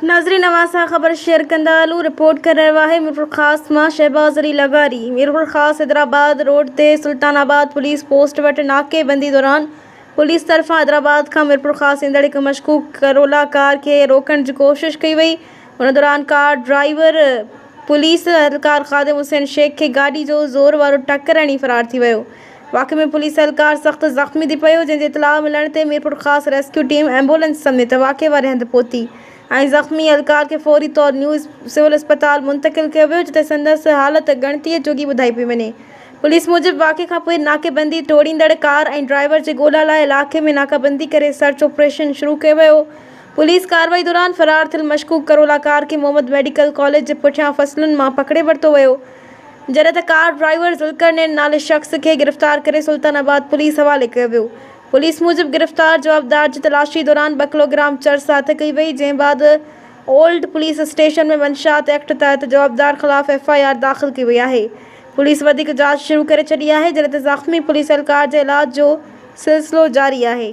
नाज़रीन नवासा ख़बर शेयर कंदा हलूं। रिपोर्ट कर रहा है मीरपुर ख़ास मां शहबाज़ अली लगारी। मीरपुर ख़ास हैदराबाद रोड ते सुल्तानाबाद पुलिस पोस्ट वटि नाकेबंदी दौरान पुलिस तरफ़ां हैदराबाद खां मीरपुर ख़ास ईंदड़ हिकु मशकूक करोला कार खे रोकण जी कोशिश कई वई। उन दौरान कार ड्राइवर पुलिस एहलकार ख़ादिम हुसैन शेख खे गाॾी जो ज़ोर वारो टक्कर हणी फ़रार थी वियो। वाक़े में पुलिस एहलकार सख़्तु ज़ख़्मी थी पियो, जंहिंजी इतलाह मिलण ते मीरपुर ख़ास रेस्क्यू टीम एम्बुलेंस समेत वाक़े वारे हंधि पहुती ऐं ज़ख़्मी एहलकार खे फ़ौरी तौर न्यू सिविल अस्पताल मुंतक़िल कयो वियो, जिते संदसि हालत ॻणितीअ जोगी ॿुधाई पई वञे। पुलिस मूजिबि वाक़े खां पोइ नाकेबंदी तोड़ींदड़ कार ऐं ड्राइवर जे ॻोल्हा लाइ इलाइक़े में नाकाबंदी करे सर्च ऑपरेशन शुरू कयो वियो। पुलिस कार्रवाई दौरान फ़रार थियल मशकूक करोला कार खे मोहम्मद मेडिकल कॉलेज जे पुठियां फसलुनि मां पकिड़े वरितो वियो, जॾहिं त कार ड्राइवर ज़ुल्करनैन नाले शख़्स खे गिरफ़्तार करे सुल्तानाबाद पुलिस हवाले कयो वियो। पुलिस मूजिबि गिरफ़्तार जवाबदार जी तलाशी दौरान 2 किलोग्राम चर्स हथ कई वई, जंहिं बाद ओल्ड पुलिस स्टेशन में वंशात एक्ट तहत जवाबदार ख़िलाफ़ FIR दाख़िल कई वई आहे। पुलिस वधीक जांच शुरू करे छॾी आहे, जॾहिं त ज़ख़्मी पुलिस एहलकार जे इलाज जो सिलसिलो जारी आहे।